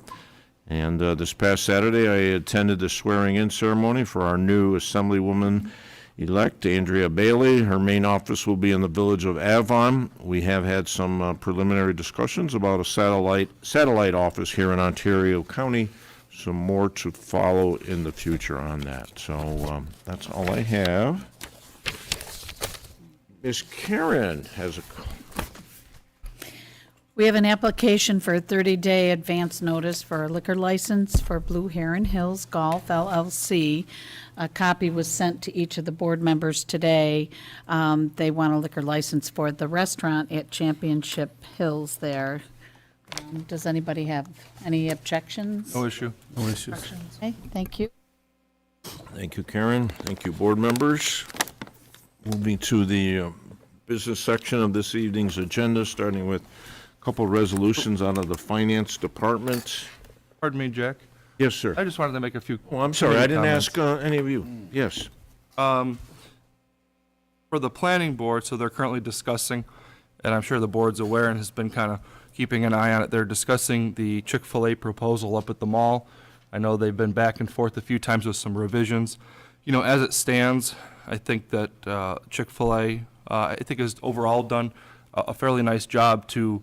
And this past Saturday, I attended the swearing-in ceremony for our new Assemblywoman-elect, Andrea Bailey. Her main office will be in the village of Avon. We have had some preliminary discussions about a satellite office here in Ontario County. Some more to follow in the future on that. So that's all I have. Ms. Karen has a... We have an application for a 30-day advance notice for a liquor license for Blue Heron Hills Golf LLC. A copy was sent to each of the board members today. They want a liquor license for the restaurant at Championship Hills there. Does anybody have any objections? No issue. No issues. Okay, thank you. Thank you, Karen. Thank you, board members. Moving to the business section of this evening's agenda, starting with a couple of resolutions out of the Finance Department. Pardon me, Jack. Yes, sir. I just wanted to make a few. Oh, I'm sorry, I didn't comments. ask any of you. Yes. For the planning board, so they're currently discussing, and I'm sure the board's aware and has been kind of keeping an eye on it, they're discussing the Chick-fil-A proposal up at the mall. I know they've been back and forth a few times with some revisions. You know, as it stands, I think that Chick-fil-A, I think has overall done a fairly nice job to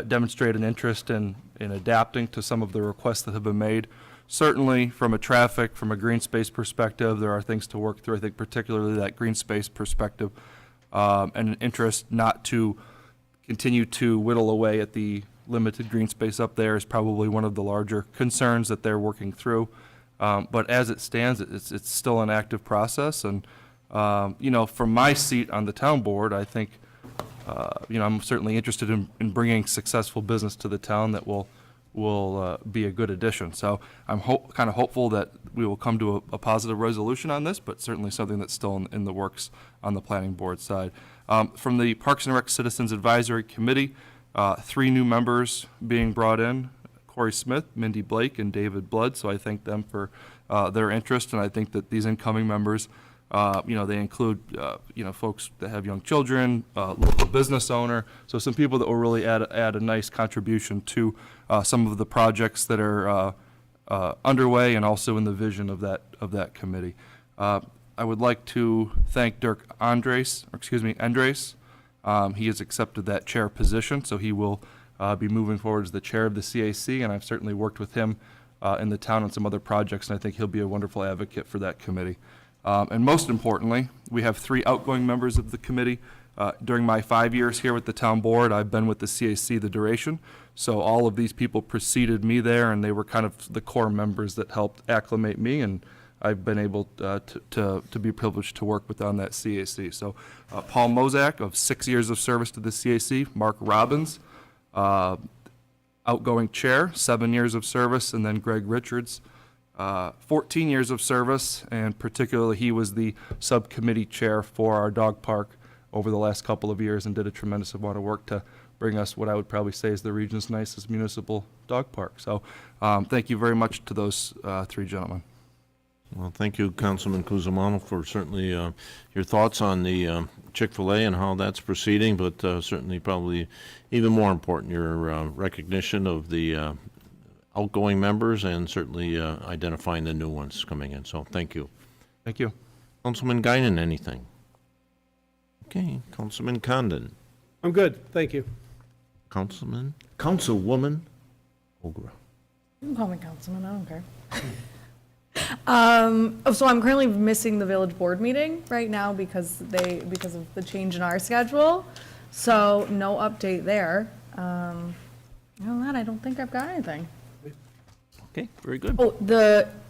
demonstrate an interest in adapting to some of the requests that have been made. Certainly, from a traffic, from a green space perspective, there are things to work through. I think particularly that green space perspective and an interest not to continue to whittle away at the limited green space up there is probably one of the larger concerns that they're working through. But as it stands, it's still an active process. And, you know, from my seat on the town board, I think, you know, I'm certainly interested in bringing successful business to the town that will be a good addition. So I'm kind of hopeful that we will come to a positive resolution on this, but certainly something that's still in the works on the planning board side. From the Parks and Rec Citizens Advisory Committee, 3 new members being brought in, Corey Smith, Mindy Blake, and David Blood. So I thank them for their interest, and I think that these incoming members, you know, they include, you know, folks that have young children, local business owner, so some people that will really add a nice contribution to some of the projects that are underway and also in the vision of that committee. I would like to thank Dirk Endres. He has accepted that chair position, so he will be moving forward as the chair of the CAC, and I've certainly worked with him in the town on some other projects, and I think he'll be a wonderful advocate for that committee. And most importantly, we have 3 outgoing members of the committee. During my 5 years here with the town board, I've been with the CAC the duration, so all of these people preceded me there, and they were kind of the core members that helped acclimate me, and I've been able to be privileged to work with on that CAC. So Paul Mozak of 6 years of service to the CAC, Mark Robbins, outgoing chair, 7 years of service, and then Greg Richards, 14 years of service, and particularly he was the subcommittee chair for our dog park over the last couple of years and did a tremendous amount of work to bring us what I would probably say is the region's nicest municipal dog park. So thank you very much to those 3 gentlemen. Well, thank you, Councilman Cusimano, for certainly your thoughts on the Chick-fil-A and how that's proceeding, but certainly probably even more important, your recognition of the outgoing members and certainly identifying the new ones coming in. So thank you. Thank you. Councilman Guinan, anything? Okay, Councilman Condon. I'm good, thank you. Councilwoman Ogra. You can call me councilman, I don't care. So I'm currently missing the village board meeting right now because of the change in our schedule. So no update there. Other than that, I don't think I've got anything. Okay, very good. Oh,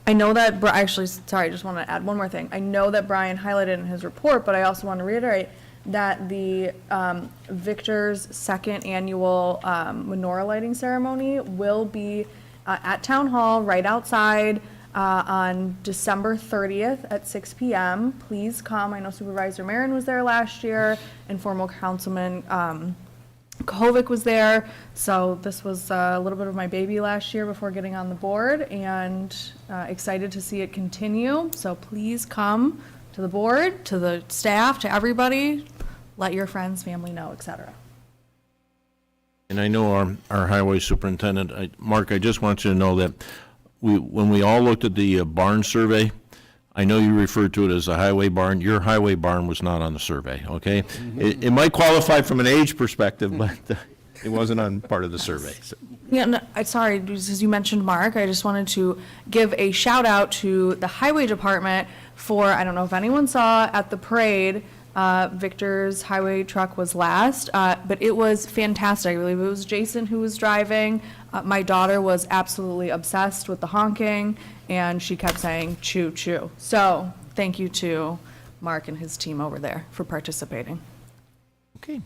I know that, actually, sorry, I just want to add one more thing. I know that Brian highlighted in his report, but I also want to reiterate that the Victor's second annual menorah lighting ceremony will be at Town Hall, right outside, on December 30th at 6 p.m. Please come. I know Supervisor Marin was there last year, and former Councilman Kovic was there. So this was a little bit of my baby last year before getting on the board, and excited to see it continue. So please come to the board, to the staff, to everybody. Let your friends, family know, etc. And I know our highway superintendent, Mark, I just want you to know that when we all looked at the barn survey, I know you referred to it as a highway barn. Your highway barn was not on the survey, okay? It might qualify from an age perspective, but it wasn't on part of the survey. So. Yeah, no, sorry, because you mentioned Mark, I just wanted to give a shout out to the highway department for, I don't know if anyone saw at the parade, Victor's highway truck was last, but it was fantastic. I believe it was Jason who was driving. My daughter was absolutely obsessed with the honking, and she kept saying, choo, choo. So thank you to Mark and his team over there for participating. Okay,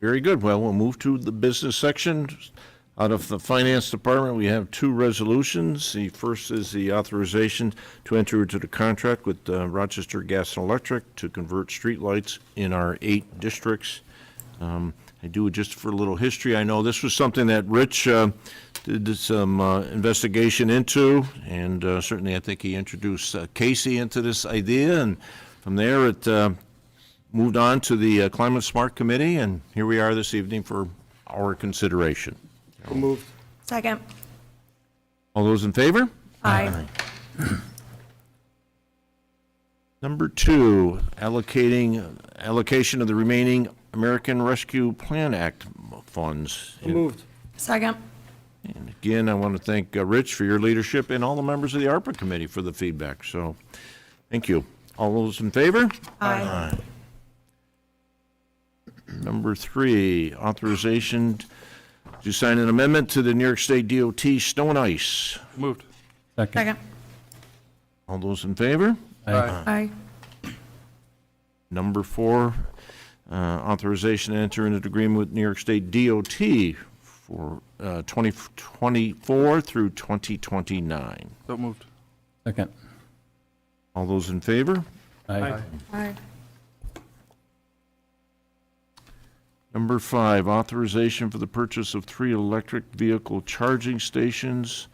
very good. Well, we'll move to the business section. Out of the Finance Department, we have two resolutions. The first is the authorization to enter into the contract with Rochester Gas and Electric to convert streetlights in our 8 districts. I do it just for a little history. I know this was something that Rich did some investigation into, and certainly I think he introduced Casey into this idea, and from there it moved on to the Climate Smart Committee, and here we are this evening for our consideration. So moved. Second. All those in favor? Aye. Number 2, allocation of the remaining American Rescue Plan Act funds. So moved. Second. And again, I want to thank Rich for your leadership and all the members of the ARPA committee for the feedback. So, thank you. All those in favor? Aye. Number 3, authorization to sign an amendment to the New York State DOT snow and ice. Moved. Second. All those in favor? Aye. Number 4, authorization to enter into agreement with New York State DOT for 2024 through 2029. So moved. Second. All those in favor? Aye. Aye. Number 5, authorization for the purchase of 3 electric vehicle charging stations.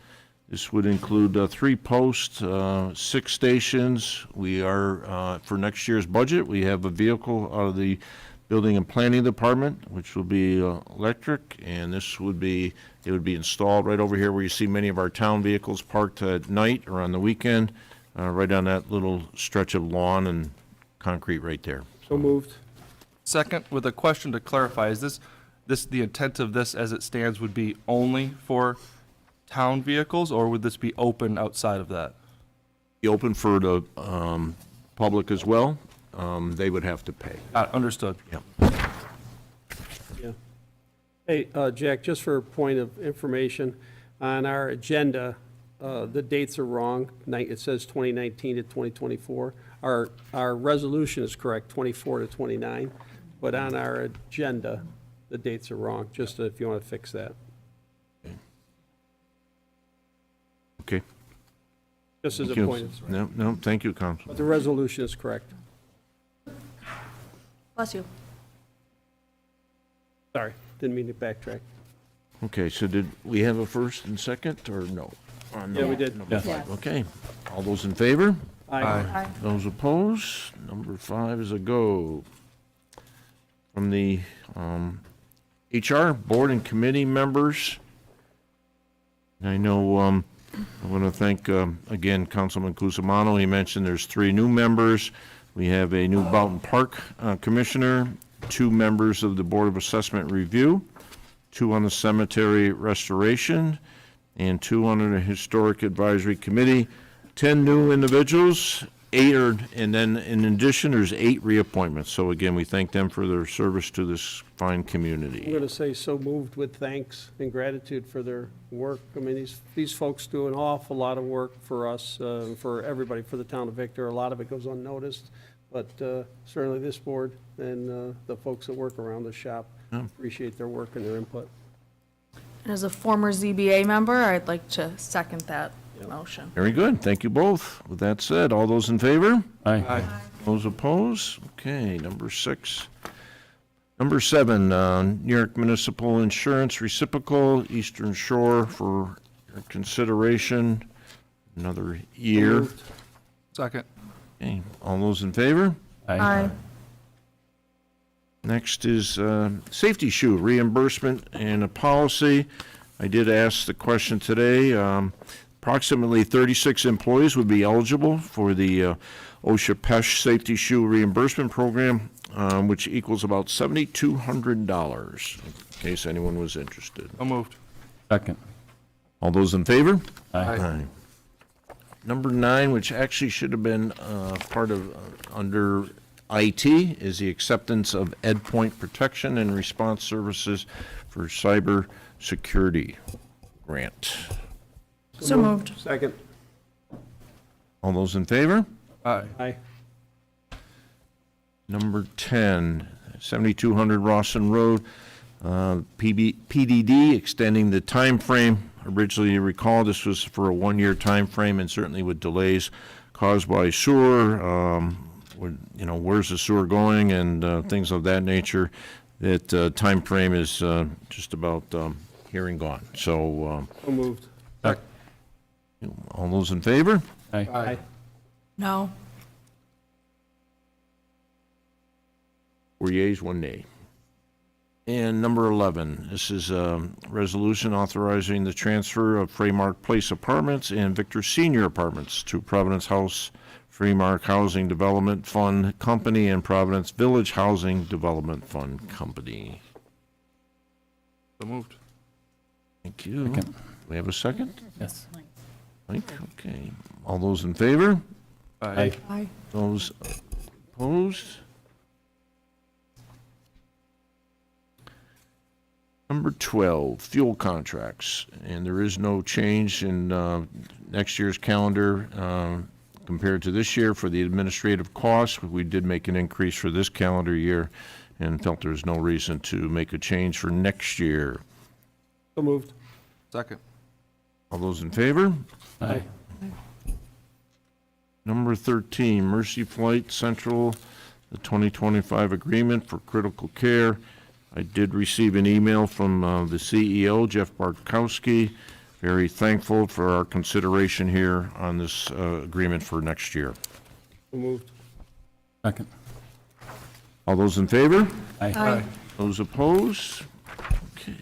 This would include 3 posts, 6 stations. We are, for next year's budget, we have a vehicle out of the Building and Planning Department, which will be electric, and this would be, it would be installed right over here where you see many of our town vehicles parked at night or on the weekend, right on that little stretch of lawn and concrete right there. So moved. Second, with a question to clarify, is this the intent of this as it stands would be only for town vehicles, or would this be open outside of that? Be open for the public as well. They would have to pay. Understood. Yep. Yeah. Hey, Jack, just for a point of information, on our agenda, the dates are wrong. It says 2019 to 2024. Our resolution is correct, 24 to 29, but on our agenda, the dates are wrong, just if you want to fix that. Okay. Just as a Thank you. point of, No, thank you, Council. but the resolution is correct. Bless you. Sorry, didn't mean to backtrack. Okay, so did we have a first and second, or no? Yeah, we did. Number 5, okay. All those in favor? Aye. Aye. Those opposed? Number 5 is a go. from the HR board and committee members. I know I want to thank, again, Councilman Cusimano. He mentioned there's 3 new members. We have a new Boughton Park Commissioner, 2 members of the Board of Assessment Review, 2 on the Cemetery Restoration, and 2 on the Historic Advisory Committee. 10 new individuals, 8 are, and then in addition, there's 8 reappointments. So again, we thank them for their service to this fine I'm community. going to say so moved with thanks and gratitude for their work. I mean, these folks do an awful lot of work for us, for everybody, for the town of Victor. A lot of it goes unnoticed, but certainly this board and the folks that work around the shop appreciate their work and their input. And as a former ZBA member, I'd like to second that motion. Very good. Thank you both. With that said, all those in favor? Aye. Those opposed? Okay, number 6. Number 7, New York Municipal Insurance Reciprocal, Eastern Shore for your consideration, another year. Second. Okay, all those in favor? Aye. Next is safety shoe reimbursement and a policy. I did ask the question today. Approximately 36 employees would be eligible for the OSHA PESH safety shoe reimbursement program, which equals about $7,200, in case anyone was interested. So moved. Second. All those in favor? Aye. Number 9, which actually should have been part of, under IT, is the acceptance of EdPoint protection and response services for cyber security grant. So moved. Second. All those in favor? Aye. Aye. Number 10, 7200 Rawson Road, PDD, extending the time frame. Originally, you recall, this was for a 1-year time frame, and certainly with delays caused by sewer, where's the sewer going, and things of that nature, that time frame is just about here and gone. So, So moved. all those in favor? Aye. No. 4 yeas, 1 nay. And number 11, this is a resolution authorizing the transfer of Freemark Place Apartments and Victor Senior Apartments to Providence House Freemark Housing Development Fund Company and Providence Village Housing Development Fund Company. So moved. Thank you. Second. We have a second? Yes. Mike, okay. All those in favor? Aye. Aye. Those opposed? Number 12, fuel contracts, and there is no change in next year's calendar compared to this year for the administrative costs. We did make an increase for this calendar year and felt there's no reason to make a change for next year. So moved. Second. All those in favor? Aye. Number 13, Mercy Flight Central, the 2025 agreement for critical care. I did receive an email from the CEO, Jeff Bartkowski. Very thankful for our consideration here on this agreement for next year. So moved. Second. All those in favor? Aye. Those opposed? Okay.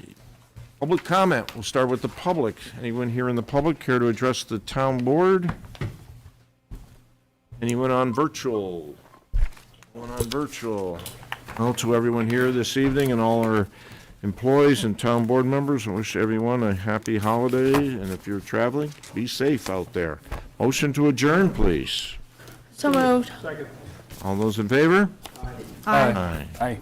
Public comment. We'll start with the public. Anyone here in the public care to address the town board? Anyone on virtual? Anyone on virtual? Well, to everyone here this evening and all our employees and town board members, I wish everyone a happy holiday, and if you're traveling, be safe out there. Motion to adjourn, please. So moved. Second. All those in favor? Aye. Aye. Aye.